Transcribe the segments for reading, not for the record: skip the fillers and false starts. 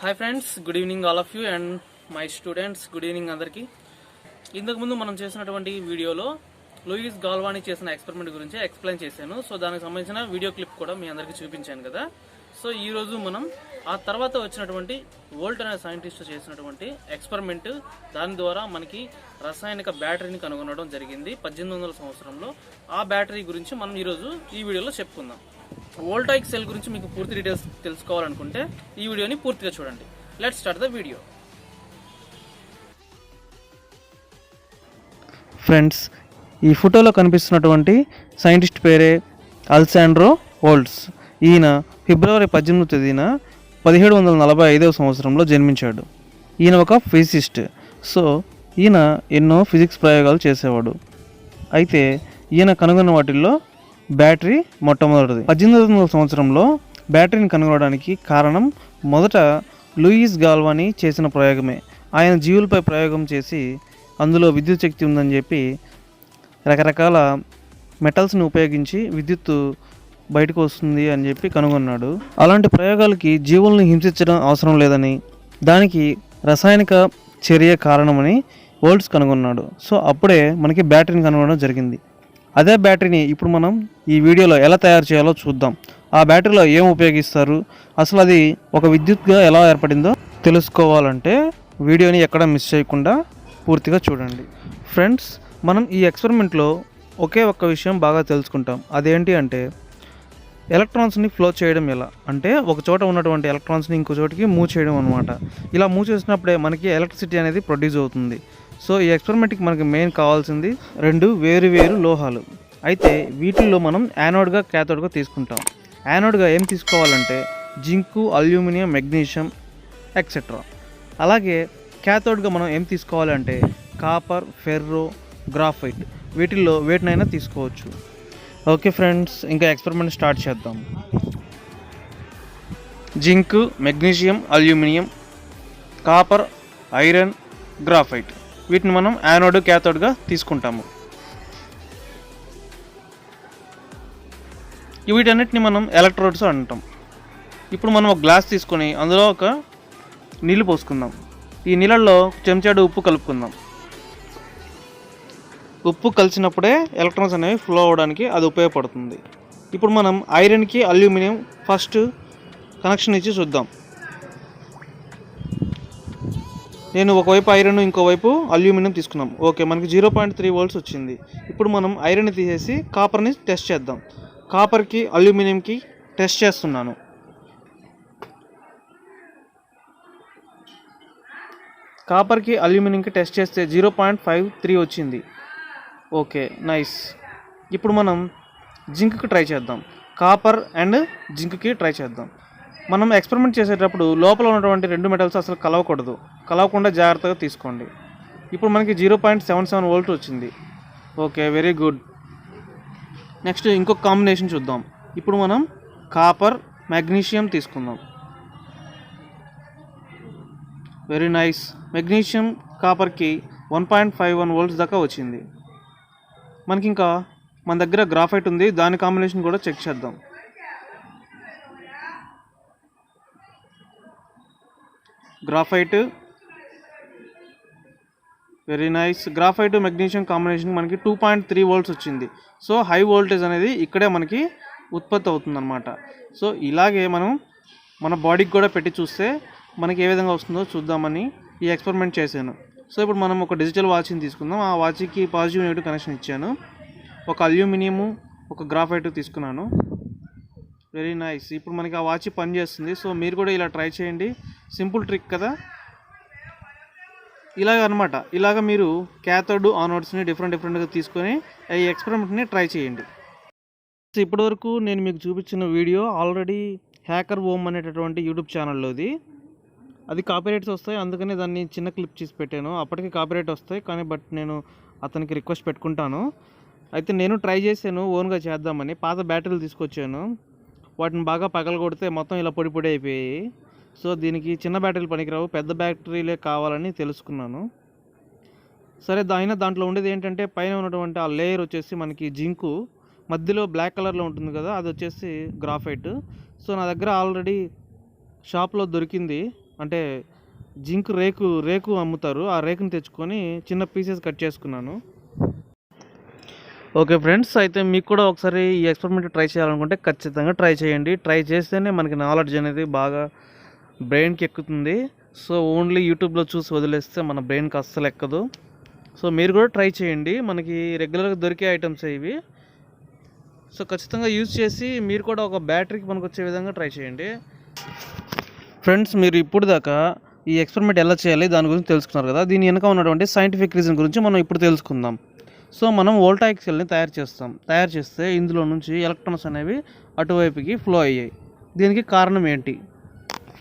Hi friends, good evening all of you and my students. Good evening అందరికీ. ఇంతకుముందు మనం చేసినటువంటి వీడియోలో లూయిస్ గాల్వానీ చేసిన ఎక్స్పెరిమెంట్ గురించి ఎక్స్ప్లెయిన్ చేశాను. సో దానికి సంబంధించిన వీడియో క్లిప్ కూడా మీ అందరికీ చూపించాను కదా. సో ఈరోజు మనం ఆ తర్వాత వచ్చినటువంటి వోల్ట్ అనే సైంటిస్ట్ చేసినటువంటి ఎక్స్పెరిమెంట్, దాని ద్వారా మనకి రసాయనిక బ్యాటరీని కనుగొనడం జరిగింది 1800 సంవత్సరంలో. ఆ బ్యాటరీ గురించి మనం ఈరోజు ఈ వీడియోలో చెప్పుకుందాం. వోల్టాయిక్ సెల్ గురించి మీకు పూర్తి డీటెయిల్స్ తెలుసుకోవాలనుకుంటే ఈ వీడియోని పూర్తిగా చూడండి. Let's start the video. Friends, ఈ ఫోటోలో కనిపిస్తున్నటువంటి సైంటిస్ట్ పేరే అలెసాండ్రో వోల్ట్స్. ఈయన ఫిబ్రవరి 18వ తేదీన 1745వ సంవత్సరంలో జన్మించాడు. ఈయన ఒక ఫిజిసిస్ట్. సో ఈయన ఎన్నో ఫిజిక్స్ ప్రయోగాలు చేసేవాడు. అయితే ఈయన కనుగొన్న వాటిల్లో బ్యాటరీ మొట్టమొదటిది. 1800 సంవత్సరంలో బ్యాటరీని కనుగొనడానికి కారణం మొదట లూయిస్ గాల్వానీ చేసిన ప్రయోగమే. ఆయన జీవులపై ప్రయోగం చేసి అందులో విద్యుత్ శక్తి ఉందని చెప్పి రకరకాల మెటల్స్ని ఉపయోగించి విద్యుత్తు బయటకు వస్తుంది అని చెప్పి కనుగొన్నాడు. అలాంటి ప్రయోగాలకి జీవుల్ని హింసించడం అవసరం లేదని, దానికి రసాయనిక చర్య కారణమని వోల్ట్స్ కనుగొన్నాడు. సో అప్పుడే మనకి బ్యాటరీని కనుగొనడం జరిగింది. అదే బ్యాటరీని ఇప్పుడు మనం ఈ వీడియోలో ఎలా తయారు చేయాలో చూద్దాం. ఆ బ్యాటరీలో ఏం ఉపయోగిస్తారు, అసలు అది ఒక విద్యుత్గా ఎలా ఏర్పడిందో తెలుసుకోవాలంటే వీడియోని ఎక్కడ మిస్ చేయకుండా పూర్తిగా చూడండి. ఫ్రెండ్స్, మనం ఈ ఎక్స్పెరిమెంట్లో ఒకే ఒక్క విషయం బాగా తెలుసుకుంటాం. అదేంటి అంటే ఎలక్ట్రాన్స్ని ఫ్లో చేయడం ఎలా, అంటే ఒక చోట ఉన్నటువంటి ఎలక్ట్రాన్స్ని ఇంకో చోటికి మూవ్ చేయడం అనమాట. ఇలా మూవ్ చేసినప్పుడే మనకి ఎలక్ట్రిసిటీ అనేది ప్రొడ్యూస్ అవుతుంది. సో ఈ ఎక్స్పెరిమెంట్కి మనకి మెయిన్ కావాల్సింది రెండు వేరు లోహాలు. అయితే వీటిల్లో మనం యానోడ్గా క్యాథోడ్గా తీసుకుంటాం. యానోడ్గా ఏం తీసుకోవాలంటే జింకు, అల్యూమినియం, మెగ్నీషియం ఎక్సెట్రా. అలాగే క్యాథోడ్గా మనం ఏం తీసుకోవాలంటే కాపర్, ఫెర్రో, గ్రాఫైట్. వీటిల్లో వేటినైనా తీసుకోవచ్చు. ఓకే ఫ్రెండ్స్, ఇంకా ఎక్స్పెరిమెంట్ స్టార్ట్ చేద్దాం. Zinc, magnesium, aluminium, copper, iron, graphite, వీటిని మనం యానోడ్, క్యాథోడ్గా తీసుకుంటాము. వీటన్నిటిని మనం ఎలక్ట్రోడ్స్ అంటాం. ఇప్పుడు మనం ఒక గ్లాస్ తీసుకొని అందులో ఒక నీళ్ళు పోసుకుందాం. ఈ నీళ్ళల్లో చెంచాడు ఉప్పు కలుపుకుందాం. ఉప్పు కలిసినప్పుడే ఎలక్ట్రాన్స్ అనేవి ఫ్లో అవ్వడానికి అది ఉపయోగపడుతుంది. ఇప్పుడు మనం ఐరన్కి అల్యూమినియం ఫస్ట్ కనెక్షన్ ఇచ్చి చూద్దాం. నేను ఒకవైపు ఐరన్, ఇంకోవైపు అల్యూమినియం తీసుకున్నాం. ఓకే, మనకి 0.3 వోల్ట్స్ వచ్చింది. ఇప్పుడు మనం ఐరన్ని తీసేసి కాపర్ని టెస్ట్ చేద్దాం. కాపర్కి, అల్యూమినియంకి టెస్ట్ చేస్తున్నాను. కాపర్కి, అల్యూమినియంకి టెస్ట్ చేస్తే 0.53 వచ్చింది. Okay, nice. ఇప్పుడు మనం జింక్కి ట్రై చేద్దాం. కాపర్ అండ్ జింక్కి ట్రై చేద్దాం. మనం ఎక్స్పెరిమెంట్ చేసేటప్పుడు లోపల ఉన్నటువంటి రెండు మెటల్స్ అసలు కలవకూడదు. కలవకుండా జాగ్రత్తగా తీసుకోండి. ఇప్పుడు మనకి 0.77 వోల్ట్ వచ్చింది. Okay, very good. నెక్స్ట్ ఇంకొక కాంబినేషన్ చూద్దాం. ఇప్పుడు మనం కాపర్, మెగ్నీషియం తీసుకుందాం. Very nice. మెగ్నీషియం కాపర్కి 1.51 వోల్ట్స్ దాకా వచ్చింది. మనకి ఇంకా మన దగ్గర గ్రాఫైట్ ఉంది, దాని కాంబినేషన్ కూడా చెక్ చేద్దాం. Graphite, very nice. Graphite, magnesium combination మనకి 2.3 వోల్ట్స్ వచ్చింది. సో హై వోల్టేజ్ అనేది ఇక్కడే మనకి ఉత్పత్తి అవుతుందన్నమాట. సో ఇలాగే మనం మన బాడీకి కూడా పెట్టి చూస్తే మనకి ఏ విధంగా వస్తుందో చూద్దామని ఈ ఎక్స్పెరిమెంట్ చేశాను. సో ఇప్పుడు మనం ఒక డిజిటల్ వాచ్ని తీసుకుందాం. ఆ వాచ్కి పాజిటివ్, నెగిటివ్ కనెక్షన్ ఇచ్చాను. ఒక అల్యూమినియము, ఒక గ్రాఫైట్ తీసుకున్నాను. Very nice. ఇప్పుడు మనకి ఆ వాచ్ పనిచేస్తుంది. సో మీరు కూడా ఇలా ట్రై చేయండి. సింపుల్ ట్రిక్ కదా. ఇలాగ అనమాట. ఇలాగ మీరు క్యాథోడ్, ఆనోడ్స్ని డిఫరెంట్గా తీసుకొని ఈ ఎక్స్పెరిమెంట్ని ట్రై చేయండి. ఇప్పటివరకు నేను మీకు చూపించిన వీడియో ఆల్రెడీ హ్యాకర్ ఓమ్ అనేటటువంటి యూట్యూబ్ ఛానల్లోది. అది కాపీరైట్స్ వస్తాయి, అందుకని దాన్ని చిన్న క్లిప్ చేసి పెట్టాను. అప్పటికి కాపీరైట్ వస్తాయి కానీ బట్ నేను అతనికి రిక్వెస్ట్ పెట్టుకుంటాను. అయితే నేను ట్రై చేశాను ఓన్గా చేద్దామని. పాత బ్యాటరీలు తీసుకొచ్చాను, వాటిని బాగా పగలగొడితే మొత్తం ఇలా పొడి పొడి అయిపోయాయి. సో దీనికి చిన్న బ్యాటరీలు పనికిరావు, పెద్ద బ్యాటరీలే కావాలని తెలుసుకున్నాను. సరే, దాంట్లో ఉండేది ఏంటంటే పైన ఉన్నటువంటి ఆ లేయర్ వచ్చేసి మనకి జింకు, మధ్యలో బ్లాక్ కలర్లో ఉంటుంది కదా, అది వచ్చేసి గ్రాఫైట్. సో నా దగ్గర ఆల్రెడీ షాప్లో దొరికింది, అంటే జింక్ రేకు అమ్ముతారు. ఆ రేకుని తెచ్చుకొని చిన్న పీసెస్ కట్ చేసుకున్నాను. ఓకే ఫ్రెండ్స్, అయితే మీకు కూడా ఒకసారి ఈ ఎక్స్పెరిమెంట్ ట్రై చేయాలనుకుంటే ఖచ్చితంగా ట్రై చేయండి. ట్రై చేస్తేనే మనకి నాలెడ్జ్ అనేది బాగా బ్రెయిన్కి ఎక్కుతుంది. సో ఓన్లీ యూట్యూబ్లో చూసి వదిలేస్తే మన బ్రెయిన్కి అస్సలు ఎక్కదు. సో మీరు కూడా ట్రై చేయండి. మనకి రెగ్యులర్గా దొరికే ఐటమ్స్ ఇవి. సో ఖచ్చితంగా యూజ్ చేసి మీరు కూడా ఒక బ్యాటరీకి మనకు వచ్చే విధంగా ట్రై చేయండి. ఫ్రెండ్స్, మీరు ఇప్పుడు దాకా ఈ ఎక్స్పెరిమెంట్ ఎలా చేయాలి దాని గురించి తెలుసుకున్నారు కదా. దీని వెనక ఉన్నటువంటి సైంటిఫిక్ రీజన్ గురించి మనం ఇప్పుడు తెలుసుకుందాం. సో మనం వోల్టాయిక్సెల్ని తయారు చేస్తే ఇందులో నుంచి ఎలక్ట్రాన్స్ అనేవి అటువైపుకి ఫ్లో అయ్యాయి. దీనికి కారణం ఏంటి?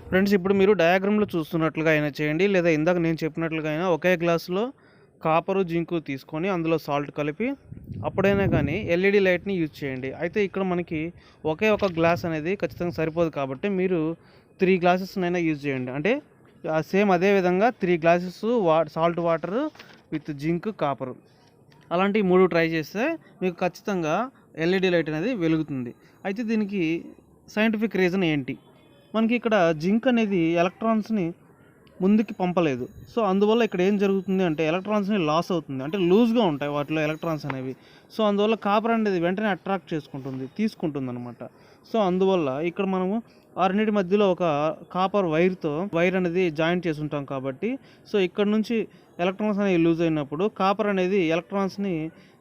ఫ్రెండ్స్, ఇప్పుడు మీరు డయాగ్రామ్లో చూస్తున్నట్లుగా అయినా చేయండి, లేదా ఇందాక నేను చెప్పినట్లుగా అయినా ఒకే గ్లాసులో కాపరు జింకు తీసుకొని అందులో సాల్ట్ కలిపి అప్పుడైనా కానీ ఎల్ఈడి లైట్ని యూజ్ చేయండి. అయితే ఇక్కడ మనకి ఒకే ఒక గ్లాస్ అనేది ఖచ్చితంగా సరిపోదు కాబట్టి మీరు 3 గ్లాసెస్నైనా యూజ్ చేయండి. అంటే సేమ్ అదే విధంగా 3 glasses salt water with zinc copper అలాంటివి 3 ట్రై చేస్తే మీకు ఖచ్చితంగా ఎల్ఈడి లైట్ అనేది వెలుగుతుంది. అయితే దీనికి సైంటిఫిక్ రీజన్ ఏంటి? మనకి ఇక్కడ జింక్ అనేది ఎలక్ట్రాన్స్ని ముందుకి పంపలేదు. సో అందువల్ల ఇక్కడ ఏం జరుగుతుంది అంటే ఎలక్ట్రాన్స్ని లాస్ అవుతుంది, అంటే లూజ్గా ఉంటాయి వాటిలో ఎలక్ట్రాన్స్ అనేవి. సో అందువల్ల కాపర్ అనేది వెంటనే అట్రాక్ట్ తీసుకుంటుంది అనమాట. సో అందువల్ల ఇక్కడ మనము ఆరున్నిటి మధ్యలో ఒక కాపర్ వైర్ అనేది జాయింట్ చేసి ఉంటాం కాబట్టి సో ఇక్కడ నుంచి ఎలక్ట్రాన్స్ అనేవి లూజ్ అయినప్పుడు కాపర్ అనేది ఎలక్ట్రాన్స్ని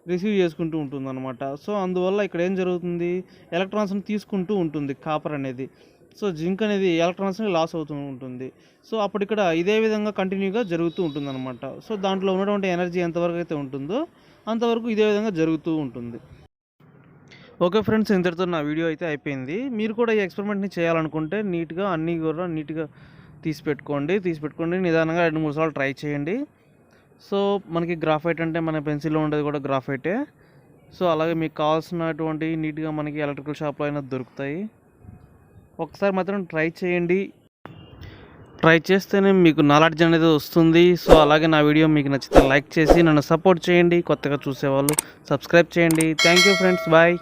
రిసీవ్ చేసుకుంటూ ఉంటుంది అనమాట. సో అందువల్ల ఇక్కడ ఏం జరుగుతుంది, ఎలక్ట్రాన్స్ని తీసుకుంటూ ఉంటుంది కాపర్ అనేది. సో జింక్ అనేది ఎలక్ట్రాన్స్ని లాస్ అవుతూ ఉంటుంది. సో అప్పుడు ఇక్కడ ఇదే విధంగా కంటిన్యూగా జరుగుతూ ఉంటుంది అనమాట. సో దాంట్లో ఉన్నటువంటి ఎనర్జీ ఎంతవరకు అయితే ఉంటుందో అంతవరకు ఇదే విధంగా జరుగుతూ ఉంటుంది. ఓకే ఫ్రెండ్స్, ఇంతటితో నా వీడియో అయితే అయిపోయింది. మీరు కూడా ఈ ఎక్స్పెరిమెంట్ని చేయాలనుకుంటే అన్నీ కూడా నీట్గా తీసి పెట్టుకోండి. నిదానంగా 2-3 సార్లు ట్రై చేయండి. సో మనకి గ్రాఫైట్ అంటే మన పెన్సిల్లో ఉండేది కూడా గ్రాఫైటే. సో అలాగే మీకు కావాల్సినటువంటి నీట్గా మనకి ఎలక్ట్రికల్ షాప్లో అయినా దొరుకుతాయి. ఒకసారి మాత్రం ట్రై చేయండి. ట్రై చేస్తేనే మీకు నాలెడ్జ్ అనేది వస్తుంది. సో అలాగే నా వీడియో మీకు నచ్చితే లైక్ చేసి నన్ను సపోర్ట్ చేయండి. కొత్తగా చూసేవాళ్ళు సబ్స్క్రైబ్ చేయండి. Thank you friends, bye.